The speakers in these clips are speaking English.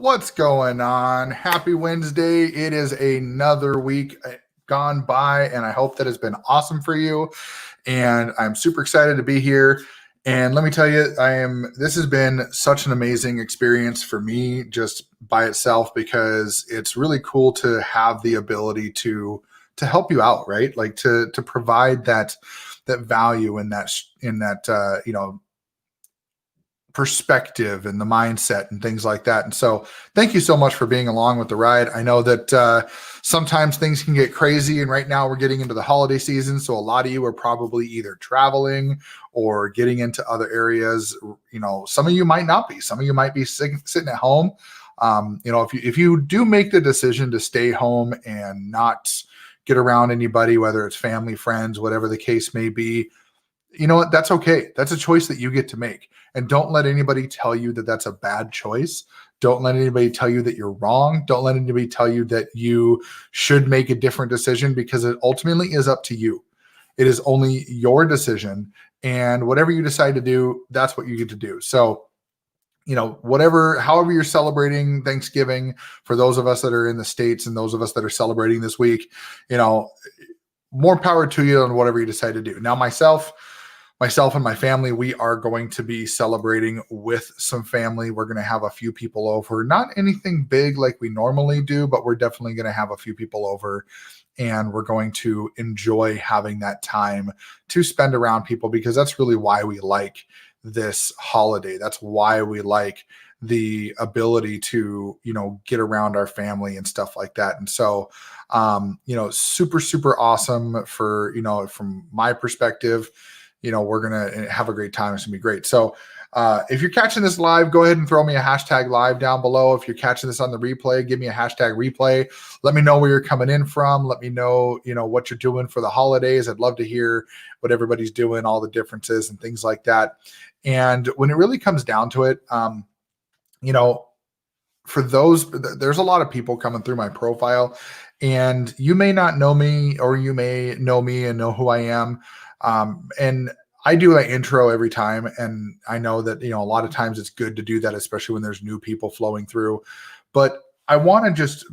What's going on? Happy Wednesday. It is another week gone by, and I hope that has been awesome for you. And I'm super excited to be here. And let me tell you, this has been such an amazing experience for me just by itself, because it's really cool to have the ability to help you out, right? Like to provide that value in that perspective and the mindset and things like that. And so thank you so much for being along with the ride. I know that sometimes things can get crazy, and right now we're getting into the holiday season. So a lot of you are probably either traveling or getting into other areas. Some of you might not be. Some of you might be sitting at home. If you do make the decision to stay home and not get around anybody, whether it's family, friends, whatever the case may be, you know what? That's okay. That's a choice that you get to make. And don't let anybody tell you that that's a bad choice. Don't let anybody tell you that you're wrong. Don't let anybody tell you that you should make a different decision, because it ultimately is up to you. It is only your decision. And whatever you decide to do, that's what you get to do. So, however you're celebrating Thanksgiving, for those of us that are in the States and those of us that are celebrating this week, more power to you on whatever you decide to do. Now, myself and my family, we are going to be celebrating with some family. We're going to have a few people over, not anything big like we normally do, but we're definitely going to have a few people over, and we're going to enjoy having that time to spend around people, because that's really why we like this holiday. That's why we like the ability to, get around our family and stuff like that. And so, super, super awesome from my perspective. We're going to have a great time. It's going to be great. So if you're catching this live, go ahead and throw me a hashtag live down below. If you're catching this on the replay, give me a hashtag replay. Let me know where you're coming in from. Let me know, what you're doing for the holidays. I'd love to hear what everybody's doing, all the differences and things like that. And when it really comes down to it, there's a lot of people coming through my profile, and you may not know me, or you may know me and know who I am. And I do an intro every time. And I know that, a lot of times it's good to do that, especially when there's new people flowing through. But I want to just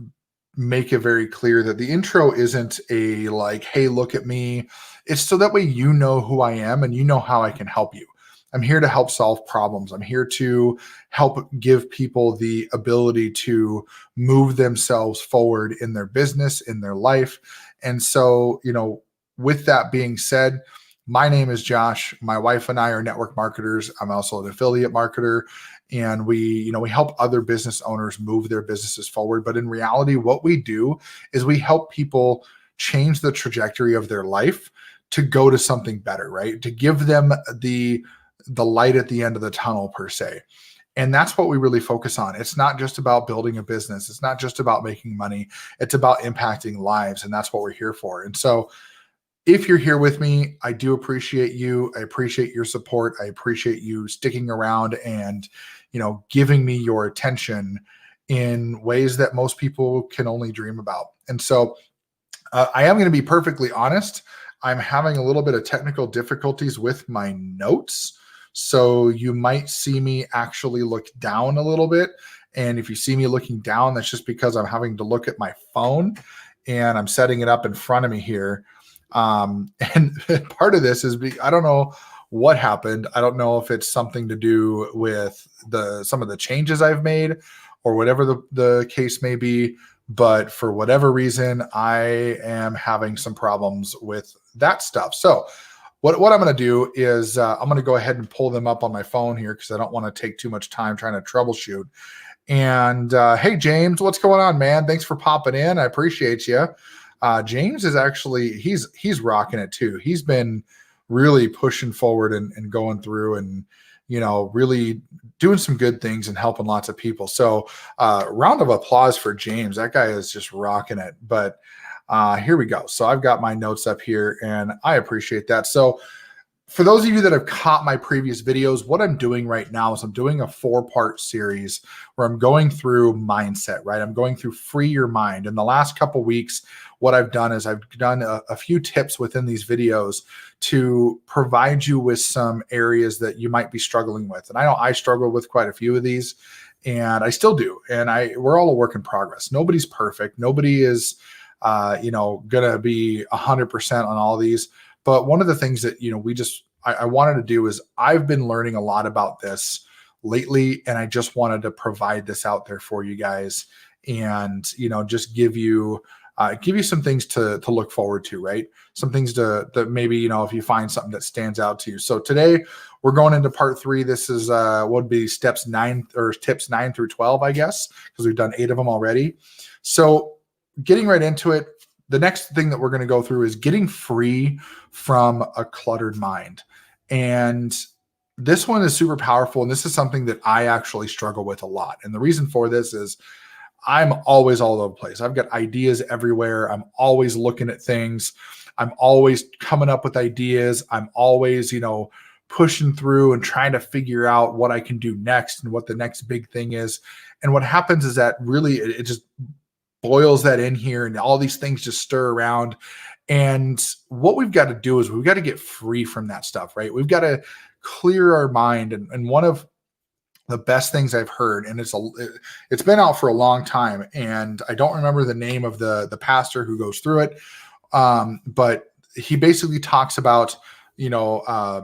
make it very clear that the intro isn't a like, hey, look at me. It's so that way you know who I am and you know how I can help you. I'm here to help solve problems. I'm here to help give people the ability to move themselves forward in their business, in their life. And so, with that being said, my name is Josh. My wife and I are network marketers. I'm also an affiliate marketer, and we help other business owners move their businesses forward. But in reality, what we do is we help people change the trajectory of their life to go to something better, right? To give them the light at the end of the tunnel, per se. And that's what we really focus on. It's not just about building a business. It's not just about making money. It's about impacting lives. And that's what we're here for. And so if you're here with me, I do appreciate you. I appreciate your support. I appreciate you sticking around and, giving me your attention in ways that most people can only dream about. And so I am going to be perfectly honest. I'm having a little bit of technical difficulties with my notes. So you might see me actually look down a little bit. And if you see me looking down, that's just because I'm having to look at my phone, and I'm setting it up in front of me here. And part of this is, I don't know what happened. I don't know if it's something to do with some of the changes I've made, or whatever the case may be. But for whatever reason, I am having some problems with that stuff. So what I'm going to do is I'm going to go ahead and pull them up on my phone here, because I don't want to take too much time trying to troubleshoot. And hey, James, what's going on, man? Thanks for popping in. I appreciate you. James is actually, he's rocking it too. He's been really pushing forward and going through and, really doing some good things and helping lots of people. So round of applause for James. That guy is just rocking it. But here we go. So I've got my notes up here, and I appreciate that. So for those of you that have caught my previous videos, what I'm doing right now is I'm doing a 4-part series where I'm going through mindset, right? I'm going through free your mind. In the last couple of weeks, what I've done is I've done a few tips within these videos to provide you with some areas that you might be struggling with. And I know I struggle with quite a few of these. and I still do. And we're all a work in progress. Nobody's perfect. Nobody is, gonna be 100% on all these. But one of the things that I wanted to do is I've been learning a lot about this lately, and I just wanted to provide this out there for you guys, and just give you some things to look forward to, right? Some things to maybe, if you find something that stands out to you. So today we're going into part 3. This is would be tips 9 through 12, I guess, because we've done 8 of them already. So getting right into it, the next thing that we're going to go through is getting free from a cluttered mind. And this one is super powerful. And this is something that I actually struggle with a lot. And the reason for this is I'm always all over the place. I've got ideas everywhere. I'm always looking at things. I'm always coming up with ideas. I'm always, pushing through and trying to figure out what I can do next and what the next big thing is. And what happens is that really it just boils that in here, and all these things just stir around. And what we've got to do is we've got to get free from that stuff, right? We've got to clear our mind. And one of the best things I've heard, and it's been out for a long time, and I don't remember the name of the pastor who goes through it, but he basically talks about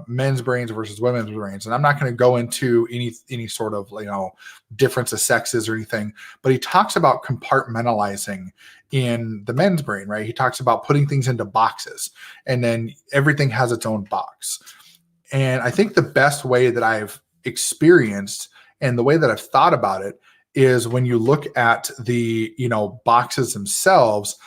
men's brains versus women's brains. And I'm not going to go into any sort of difference of sexes or anything, but he talks about compartmentalizing in the men's brain, right? He talks about putting things into boxes, and then everything has its own box. And I think the best way that I've experienced and the way that I've thought about it is when you look at the boxes themselves.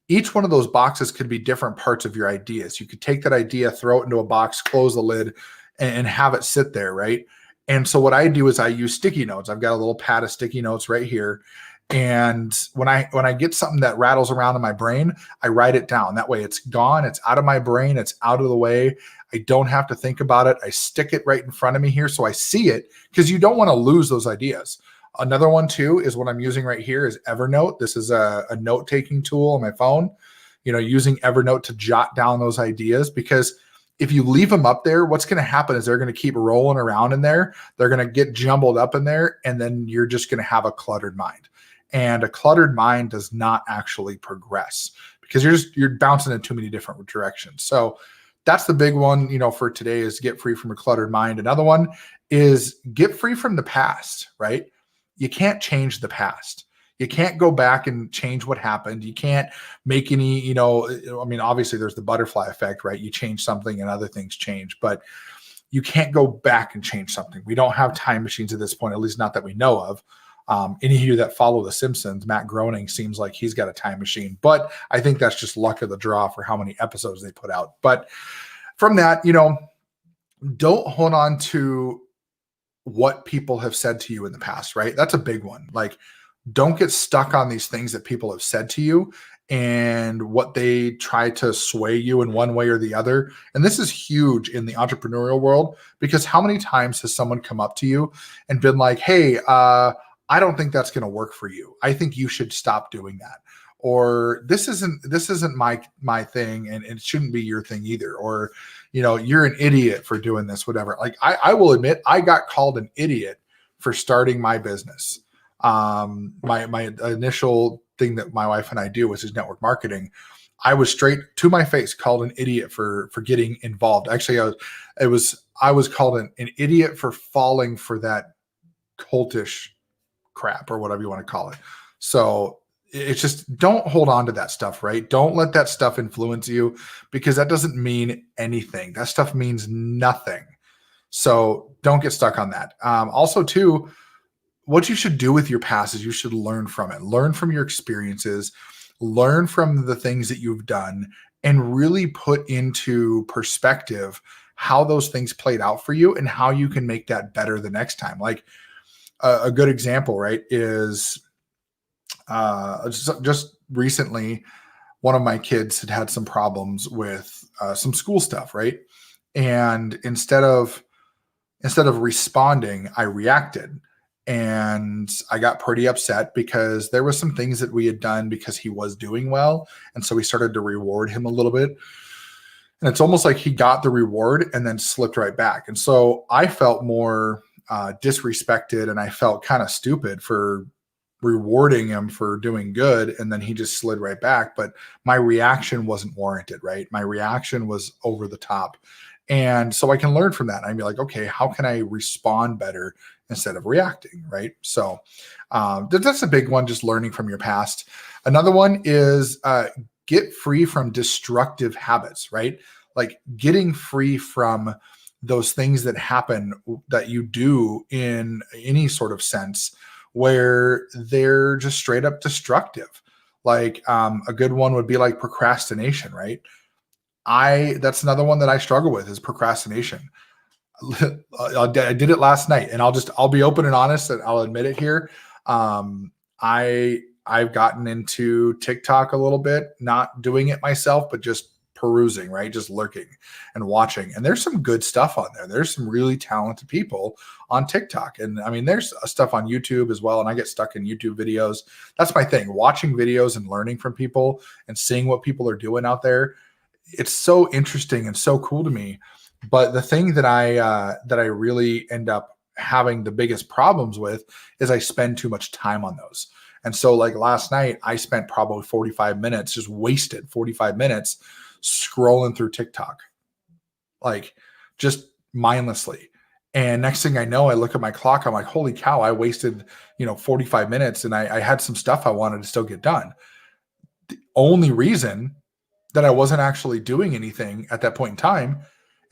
Each one of those boxes could be different parts of your ideas. You could take that idea, throw it into a box, close the lid, and have it sit there, right? And so what I do is I use sticky notes. I've got a little pad of sticky notes right here. And when I get something that rattles around in my brain, I write it down. That way it's gone. It's out of my brain. It's out of the way. I don't have to think about it. I stick it right in front of me here so I see it, because you don't want to lose those ideas. Another one too is what I'm using right here is Evernote. This is a note-taking tool on my phone, using Evernote to jot down those ideas, because if you leave them up there, what's going to happen is they're going to keep rolling around in there. They're going to get jumbled up in there, and then you're just going to have a cluttered mind. And a cluttered mind does not actually progress, because you're bouncing in too many different directions. So that's the big one, for today, is get free from a cluttered mind. Another one is get free from the past, right? You can't change the past. You can't go back and change what happened. You can't make any, obviously there's the butterfly effect, right? You change something and other things change, but you can't go back and change something. We don't have time machines at this point, at least not that we know of. Any of you that follow The Simpsons, Matt Groening seems like he's got a time machine, but I think that's just luck of the draw for how many episodes they put out. But from that, don't hold on to what people have said to you in the past, right? That's a big one. Like, don't get stuck on these things that people have said to you and what they try to sway you in one way or the other. And this is huge in the entrepreneurial world, because how many times has someone come up to you and been like, hey, I don't think that's going to work for you. I think you should stop doing that. Or this isn't my thing, and it shouldn't be your thing either. Or, you're an idiot for doing this, whatever. Like, I will admit, I got called an idiot for starting my business. My initial thing that my wife and I do, which is network marketing, I was straight to my face called an idiot for getting involved. Actually, I was called an idiot for falling for that cultish crap, or whatever you want to call it. So it's just, don't hold on to that stuff, right? Don't let that stuff influence you, because that doesn't mean anything. That stuff means nothing. So don't get stuck on that. Also too, what you should do with your past is you should learn from it. Learn from your experiences, learn from the things that you've done, and really put into perspective how those things played out for you and how you can make that better the next time. Like a good example, right, is just recently, one of my kids had some problems with some school stuff, right? And instead of responding, I reacted. And I got pretty upset because there were some things that we had done because he was doing well. And so we started to reward him a little bit. And it's almost like he got the reward and then slipped right back. And so I felt more disrespected, and I felt kind of stupid for rewarding him for doing good, and then he just slid right back. But my reaction wasn't warranted, right? My reaction was over the top. And so I can learn from that. I'd be like, okay, how can I respond better instead of reacting, right? So that's a big one, just learning from your past. Another one is get free from destructive habits, right? Like getting free from those things that happen that you do in any sort of sense where they're just straight up destructive. Like a good one would be like procrastination, right? That's another one that I struggle with is procrastination. I did it last night, and I'll be open and honest, and I'll admit it here. I've gotten into TikTok a little bit, not doing it myself, but just perusing, right? Just lurking and watching. And there's some good stuff on there. There's some really talented people on TikTok. And I mean, there's stuff on YouTube as well. And I get stuck in YouTube videos. That's my thing, watching videos and learning from people and seeing what people are doing out there. It's so interesting and so cool to me. But the thing that I really end up having the biggest problems with is I spend too much time on those. And so like last night, I spent probably 45 minutes, just wasted 45 minutes scrolling through TikTok, like just mindlessly. And next thing I know, I look at my clock. I'm like, holy cow, I wasted, 45 minutes, and I had some stuff I wanted to still get done. The only reason that I wasn't actually doing anything at that point in time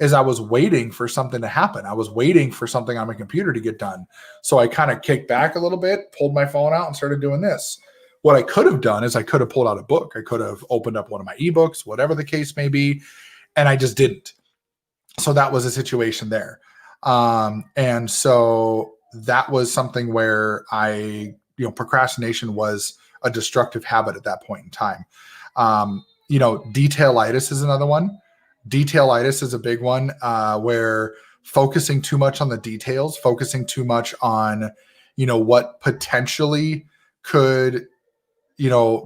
is I was waiting for something to happen. I was waiting for something on my computer to get done. So I kind of kicked back a little bit, pulled my phone out, and started doing this. What I could have done is I could have pulled out a book. I could have opened up one of my ebooks, whatever the case may be, and I just didn't. So that was a situation there. And so that was something where procrastination was a destructive habit at that point in time. Detailitis is another one. Detailitis is a big one where focusing too much on the details, focusing too much on, what potentially could,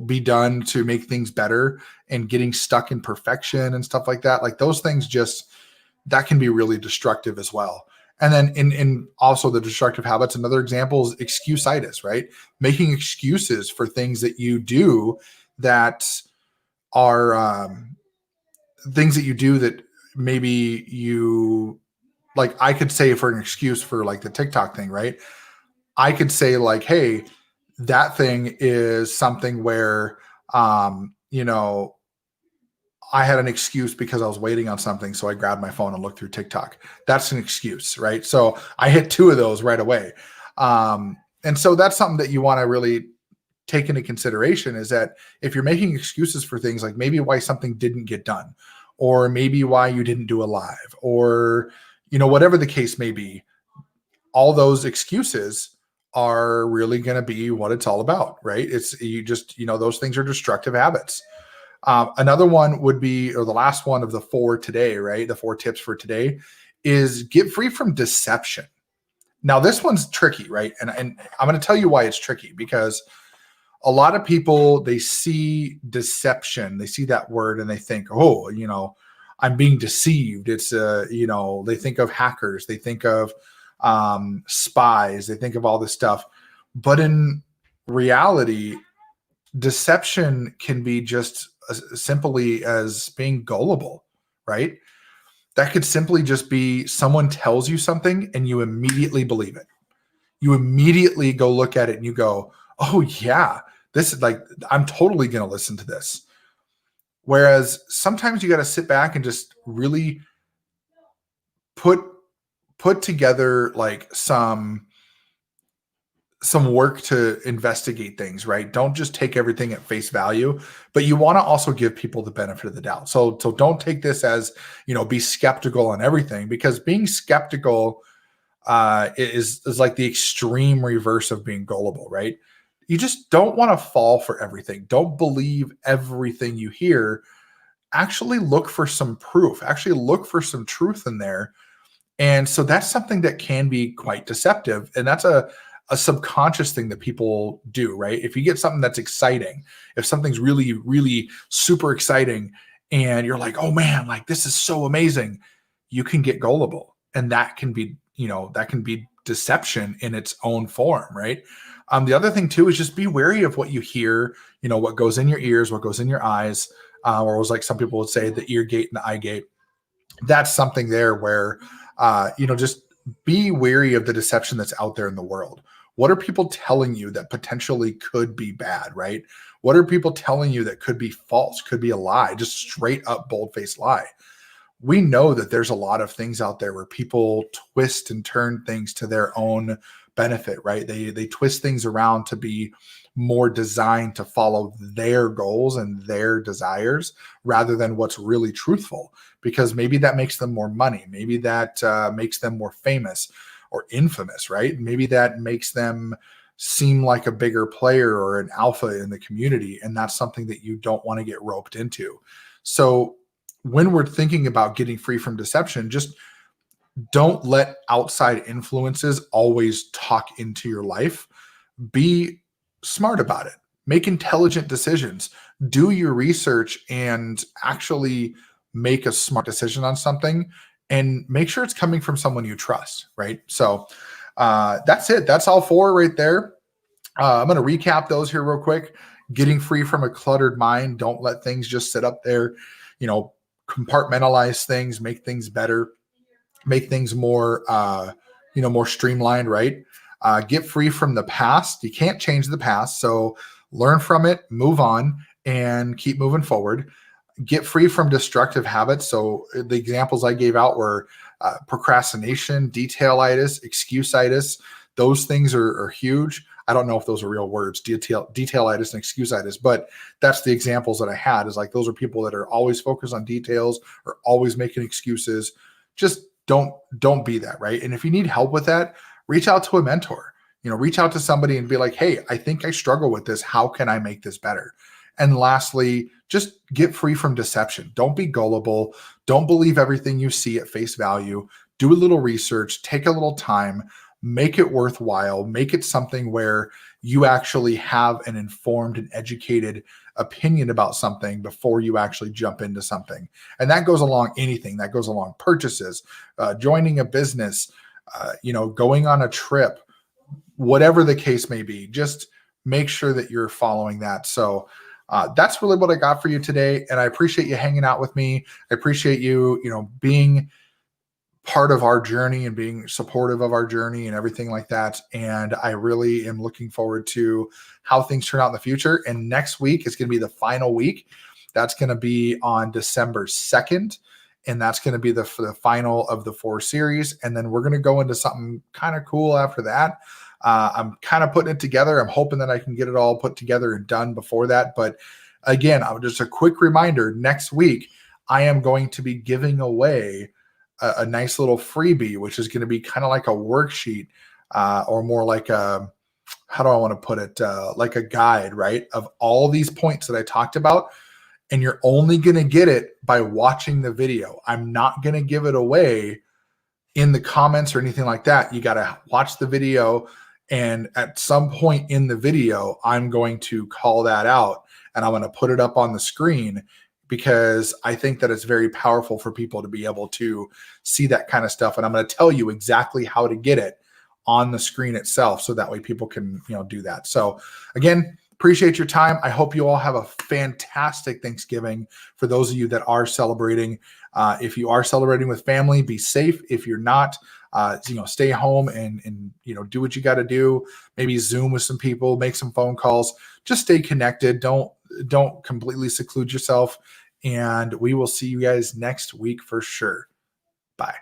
be done to make things better, and getting stuck in perfection and stuff like that. Like those things that can be really destructive as well. And then in also the destructive habits, another example is excuse-itis, right? Making excuses for things that you do that are things that you do that maybe you, like I could say for an excuse for like the TikTok thing, right? I could say like, hey, that thing is something where, I had an excuse because I was waiting on something. So I grabbed my phone and looked through TikTok. That's an excuse, right? So I hit two of those right away. And so that's something that you want to really take into consideration, is that if you're making excuses for things, like maybe why something didn't get done, or maybe why you didn't do a live, or, whatever the case may be, all those excuses are really going to be what it's all about, right? It's those things are destructive habits. Another one would be, or the last one of the 4 today, right? The 4 tips for today is get free from deception. Now this one's tricky, right? And I'm going to tell you why it's tricky, because a lot of people, they see deception, they see that word and they think, oh, I'm being deceived. It's, they think of hackers, they think of spies, they think of all this stuff. But in reality, deception can be just as simply as being gullible, right? That could simply just be someone tells you something and you immediately believe it. You immediately go look at it and you go, oh yeah, this is like, I'm totally going to listen to this. Whereas sometimes you got to sit back and just really put together like some work to investigate things, right? Don't just take everything at face value, but you want to also give people the benefit of the doubt. So don't take this as, be skeptical on everything, because being skeptical is like the extreme reverse of being gullible, right? You just don't want to fall for everything. Don't believe everything you hear. Actually look for some proof, actually look for some truth in there. And so that's something that can be quite deceptive. And that's a subconscious thing that people do, right? If you get something that's exciting, if something's really, really super exciting and you're like, oh man, like this is so amazing, you can get gullible. And that can be, deception in its own form, right? The other thing too is just be wary of what you hear, what goes in your ears, what goes in your eyes, or it was like some people would say the ear gate and the eye gate. That's something there where, just be wary of the deception that's out there in the world. What are people telling you that potentially could be bad, right? What are people telling you that could be false, could be a lie, just straight up bold-faced lie? We know that there's a lot of things out there where people twist and turn things to their own benefit, right? They twist things around to be more designed to follow their goals and their desires rather than what's really truthful, because maybe that makes them more money. Maybe that makes them more famous or infamous, right? Maybe that makes them seem like a bigger player or an alpha in the community. And that's something that you don't want to get roped into. So when we're thinking about getting free from deception, just don't let outside influences always talk into your life. Be smart about it. Make intelligent decisions. Do your research and actually make a smart decision on something, and make sure it's coming from someone you trust, right? So that's it. That's all four right there. I'm going to recap those here real quick. Getting free from a cluttered mind. Don't let things just sit up there. Compartmentalize things, make things better, make things more, more streamlined, right? Get free from the past. You can't change the past. So learn from it, move on, and keep moving forward. Get free from destructive habits. So the examples I gave out were procrastination, detailitis, excuse-itis. Those things are huge. I don't know if those are real words, detailitis and excuse-itis, but that's the examples that I had, is like, those are people that are always focused on details or always making excuses. Just don't be that, right? And if you need help with that, reach out to a mentor. Reach out to somebody and be like, hey, I think I struggle with this. How can I make this better? And lastly, just get free from deception. Don't be gullible. Don't believe everything you see at face value. Do a little research, take a little time, make it worthwhile, make it something where you actually have an informed and educated opinion about something before you actually jump into something. And that goes along anything. That goes along purchases, joining a business, going on a trip, whatever the case may be. Just make sure that you're following that. So that's really what I got for you today. And I appreciate you hanging out with me. I appreciate you, being part of our journey and being supportive of our journey and everything like that. And I really am looking forward to how things turn out in the future. And next week is going to be the final week. That's going to be on December 2nd. And that's going to be the final of the 4 series. And then we're going to go into something kind of cool after that. I'm kind of putting it together. I'm hoping that I can get it all put together and done before that. But again, just a quick reminder, next week, I am going to be giving away a nice little freebie, which is going to be kind of like a worksheet or more like a, how do I want to put it? Like a guide, right? Of all these points that I talked about. And you're only going to get it by watching the video. I'm not going to give it away in the comments or anything like that. You got to watch the video. And at some point in the video, I'm going to call that out and I'm going to put it up on the screen, because I think that it's very powerful for people to be able to see that kind of stuff. And I'm going to tell you exactly how to get it on the screen itself, so that way people can, do that. So again, appreciate your time. I hope you all have a fantastic Thanksgiving. For those of you that are celebrating, if you are celebrating with family, be safe. If you're not, stay home and do what you got to do. Maybe Zoom with some people, make some phone calls, just stay connected. Don't completely seclude yourself. And we will see you guys next week for sure. Bye.